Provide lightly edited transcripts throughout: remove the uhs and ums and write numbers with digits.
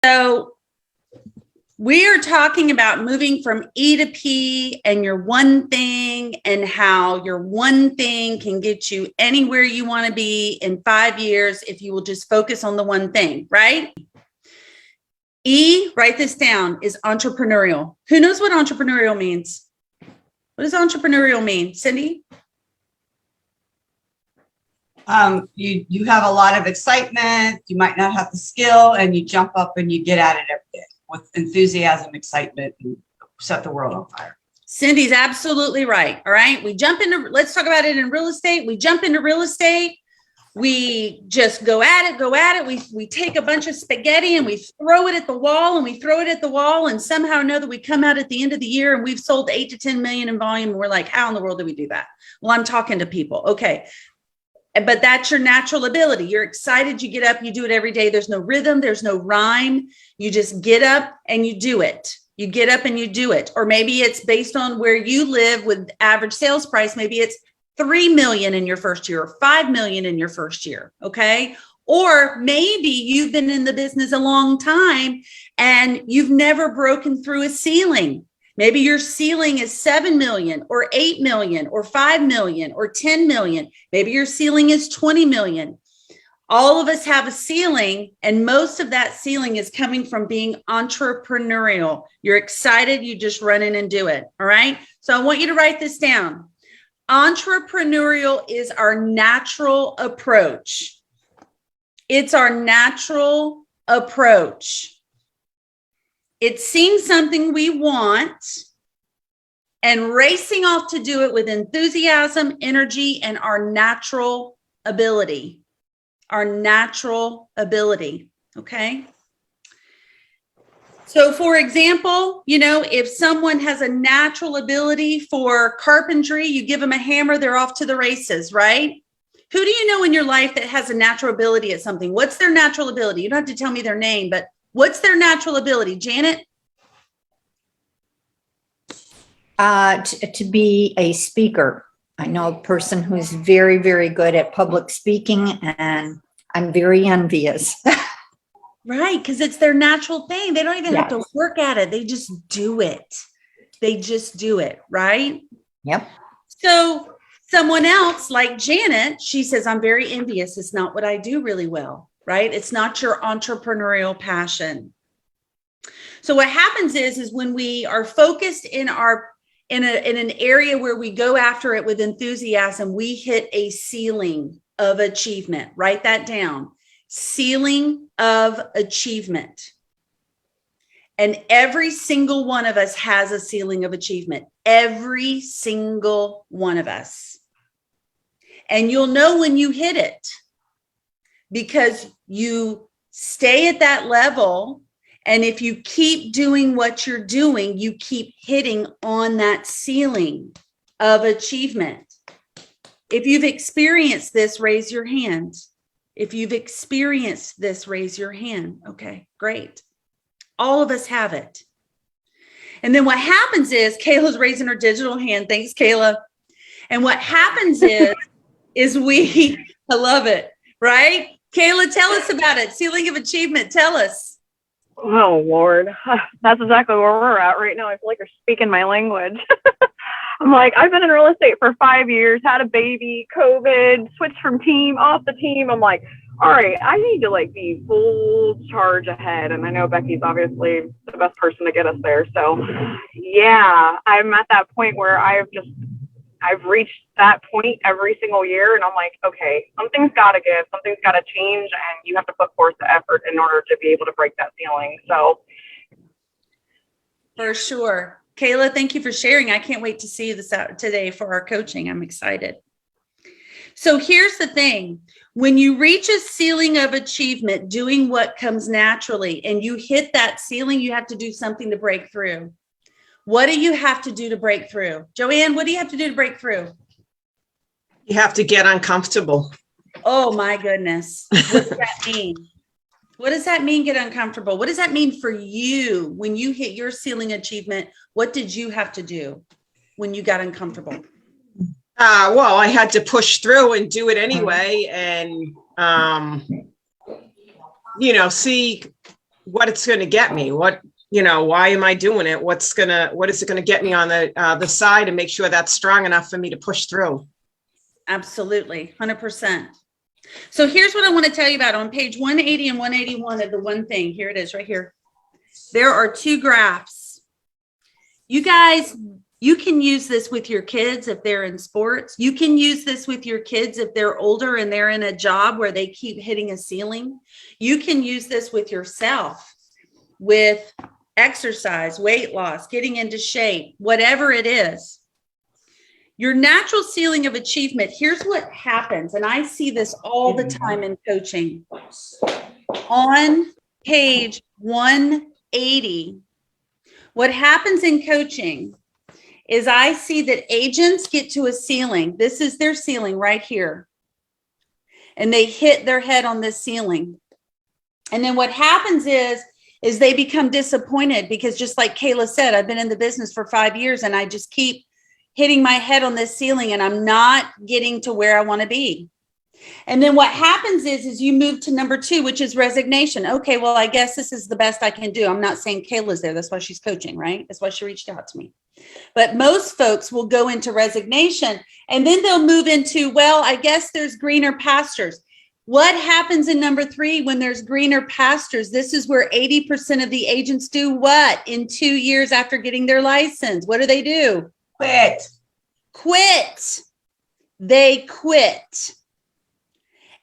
So we are talking about moving from E to P and your one thing, and how your one thing can get you anywhere you want to be in 5 years if you will just focus on the one thing, right? E, write this down, is entrepreneurial. Who knows what entrepreneurial means? What does entrepreneurial mean? Cindy? You have a lot of excitement, you might not have the skill, and you jump up and you get at it every day with enthusiasm, excitement, and set the world on fire. Cindy's absolutely right. All right. Let's talk about it in real estate. We jump into real estate. We just go at it. We take a bunch of spaghetti and we throw it at the wall, and somehow know that we come out at the end of the year and we've sold 8 to 10 million in volume. And we're like, how in the world do we do that? Well, I'm talking to people. Okay. But that's your natural ability. You're excited. You get up, you do it every day. There's no rhythm. There's no rhyme. You just get up and you do it. You get up and you do it. Or maybe it's based on where you live with average sales price. Maybe it's 3 million in your first year or 5 million in your first year. Okay. Or maybe you've been in the business a long time and you've never broken through a ceiling. Maybe your ceiling is 7 million or 8 million or 5 million or 10 million. Maybe your ceiling is 20 million. All of us have a ceiling, and most of that ceiling is coming from being entrepreneurial. You're excited, you just run in and do it. All right. So I want you to write this down. Entrepreneurial is our natural approach. It's our natural approach. It's seeing something we want and racing off to do it with enthusiasm, energy, and our natural ability. Our natural ability. Okay. So for example, if someone has a natural ability for carpentry, you give them a hammer, they're off to the races, right? Who do you know in your life that has a natural ability at something? What's their natural ability? You don't have to tell me their name, but what's their natural ability? Janet? To be a speaker. I know a person who's very, very good at public speaking, and I'm very envious. Right, because it's their natural thing. They don't even have to work at it. They just do it. Right? Yep. So someone else like Janet, she says, I'm very envious. It's not what I do really well, right? It's not your entrepreneurial passion. So what happens is when we are focused in an area where we go after it with enthusiasm, we hit a ceiling of achievement. Write that down. Ceiling of achievement. And every single one of us has a ceiling of achievement. Every single one of us. And you'll know when you hit it because you stay at that level. And if you keep doing what you're doing, you keep hitting on that ceiling of achievement. If you've experienced this, raise your hand. If you've experienced this, raise your hand. Okay, great. All of us have it. And then what happens is, Kayla's raising her digital hand. Thanks, Kayla. And what happens is I love it, right? Kayla, tell us about it. Ceiling of achievement, tell us. Oh, Lord. That's exactly where we're at right now. I feel like you're speaking my language. I'm like, I've been in real estate for 5 years, had a baby, COVID, switched from team, off the team. I'm like, all right, I need to be full charge ahead. And I know Becky's obviously the best person to get us there. So yeah, I'm at that point where I've reached that point every single year. And I'm like, okay, something's got to give, something's got to change. And you have to put forth the effort in order to be able to break that ceiling. So. For sure. Kayla, thank you for sharing. I can't wait to see you this out today for our coaching. I'm excited. So here's the thing. When you reach a ceiling of achievement, doing what comes naturally, and you hit that ceiling, you have to do something to break through. What do you have to do to break through? Joanne, what do you have to do to break through? You have to get uncomfortable. Oh my goodness. What does that mean? What does that mean, get uncomfortable? What does that mean for you when you hit your ceiling achievement? What did you have to do when you got uncomfortable? Well, I had to push through and do it anyway, and see what it's going to get me. What, why am I doing it? What is it going to get me on the side and make sure that's strong enough for me to push through? Absolutely. 100%. So here's what I want to tell you about on page 180 and 181 of the one thing. Here it is right here. There are two graphs. You guys, you can use this with your kids if they're in sports. You can use this with your kids if they're older and they're in a job where they keep hitting a ceiling. You can use this with yourself, with exercise, weight loss, getting into shape, whatever it is. Your natural ceiling of achievement, here's what happens, and I see this all the time in coaching. On page 180, what happens in coaching is I see that agents get to a ceiling. This is their ceiling right here. And they hit their head on this ceiling. And then what happens is they become disappointed because just like Kayla said, I've been in the business for 5 years and I just keep hitting my head on this ceiling and I'm not getting to where I want to be. And then what happens is you move to number 2, which is resignation. Okay, well, I guess this is the best I can do. I'm not saying Kayla's there. That's why she's coaching, right? That's why she reached out to me. But most folks will go into resignation and then they'll move into, well, I guess there's greener pastures. What happens in number 3 when there's greener pastures? This is where 80% of the agents do what? In 2 years after getting their license, what do? Quit. They quit.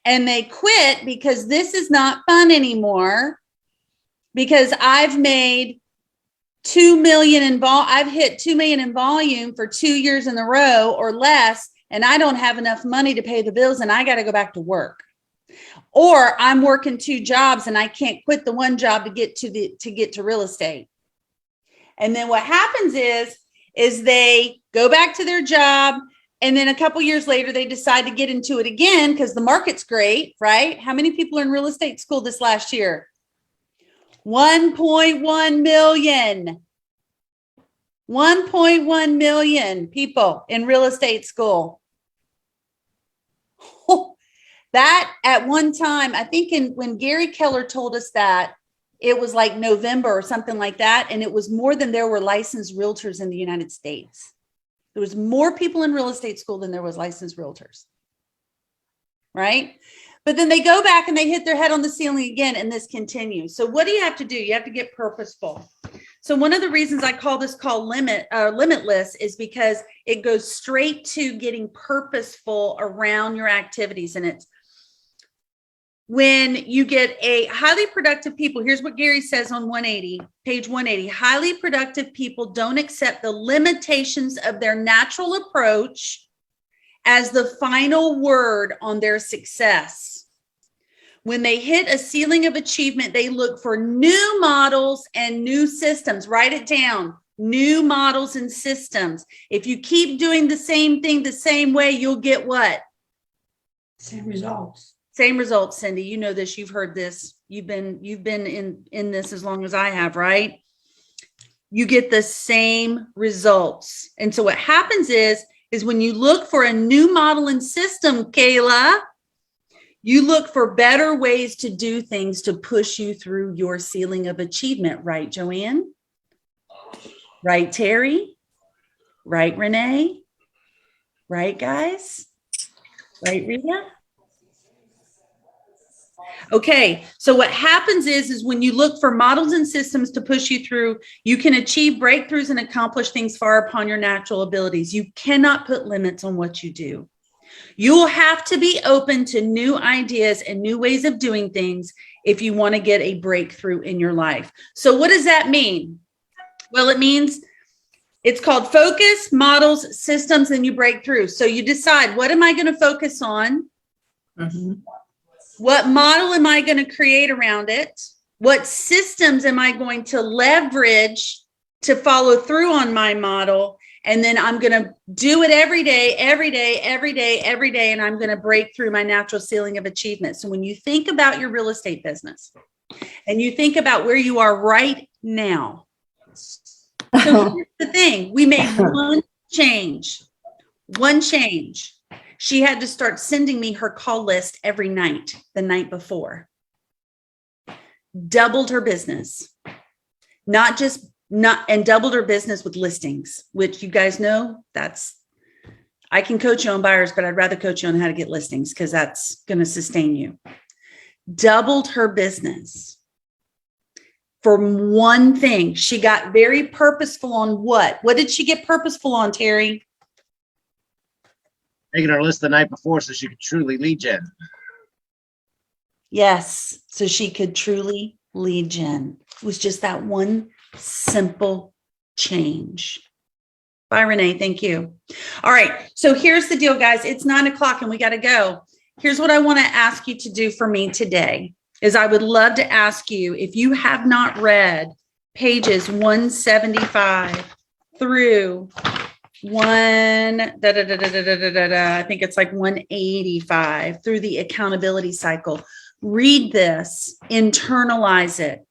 And they quit because this is not fun anymore. Because I've made 2 million I've hit 2 million in volume for 2 years in a row or less, and I don't have enough money to pay the bills and I got to go back to work. Or I'm working 2 jobs and I can't quit the one job to get to real estate. And then what happens is they go back to their job. And then a couple years later, they decide to get into it again because the market's great, right? How many people are in real estate school this last year? 1.1 million. 1.1 million people in real estate school. That at one time, I think when Gary Keller told us that, it was like November or something like that. And it was more than there were licensed realtors in the United States. There was more people in real estate school than there was licensed realtors, right? But then they go back and they hit their head on the ceiling again, and this continues. So what do you have to do? You have to get purposeful. So one of the reasons I call this call limitless is because it goes straight to getting purposeful around your activities. And it's when you get a highly productive people, here's what Gary says on page 180, highly productive people don't accept the limitations of their natural approach as the final word on their success. When they hit a ceiling of achievement, they look for new models and new systems. Write it down, new models and systems. If you keep doing the same thing the same way, you'll get what? Same results. Same results, Cindy. You know this. You've heard this. You've been in this as long as I have, right? You get the same results. And so what happens is when you look for a new model and system, Kayla, you look for better ways to do things to push you through your ceiling of achievement, right, Joanne? Right, Terry? Right, Renee? Right, guys? Right, Rita? Okay, so what happens is when you look for models and systems to push you through, you can achieve breakthroughs and accomplish things far upon your natural abilities. You cannot put limits on what you do. You will have to be open to new ideas and new ways of doing things if you want to get a breakthrough in your life. So what does that mean? Well, it means it's called focus, models, systems, and you break through. So you decide, what am I going to focus on? Mm-hmm. What model am I going to create around it? What systems am I going to leverage to follow through on my model? And then I'm going to do it every day, and I'm going to break through my natural ceiling of achievement. So when you think about your real estate business and you think about where you are right now, so here's the thing, we made one change. She had to start sending me her call list every night, the night before. doubled her business. And doubled her business with listings, which you guys know, I can coach you on buyers, but I'd rather coach you on how to get listings because that's going to sustain you. Doubled her business for one thing. She got very purposeful on what? What did she get purposeful on, Terry? Making her list the night before so she could truly lead gen. Yes. So she could truly lead gen. It was just that one simple change. Bye, Renee. Thank you. All right. So here's the deal, guys. It's 9:00 and we got to go. Here's what I want to ask you to do for me today is I would love to ask you, if you have not read pages 175 through I think it's like 185 through the accountability cycle. Read this, internalize it.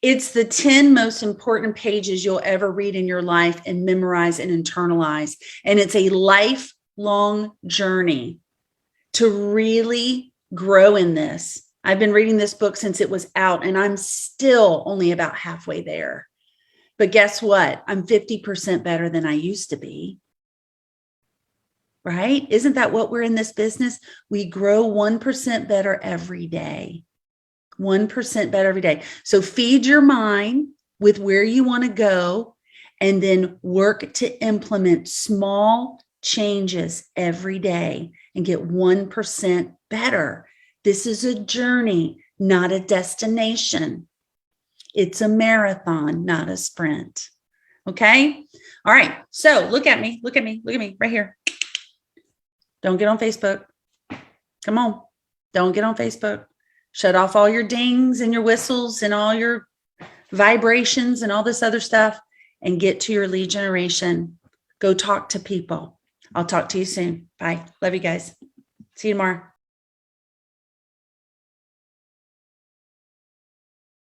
It's the 10 most important pages you'll ever read in your life and memorize and internalize. And it's a lifelong journey to really grow in this. I've been reading this book since it was out, and I'm still only about halfway there. But guess what? I'm 50% better than I used to be. Right? Isn't that what we're in this business? We grow 1% better every day. 1% better every day. So feed your mind with where you want to go and then work to implement small changes every day and get 1% better. This is a journey, not a destination. It's a marathon, not a sprint. Okay? All right. So look at me right here. Don't get on Facebook. Come on. Don't get on Facebook. Shut off all your dings and your whistles and all your vibrations and all this other stuff and get to your lead generation. Go talk to people. I'll talk to you soon. Bye. Love you guys. See you tomorrow.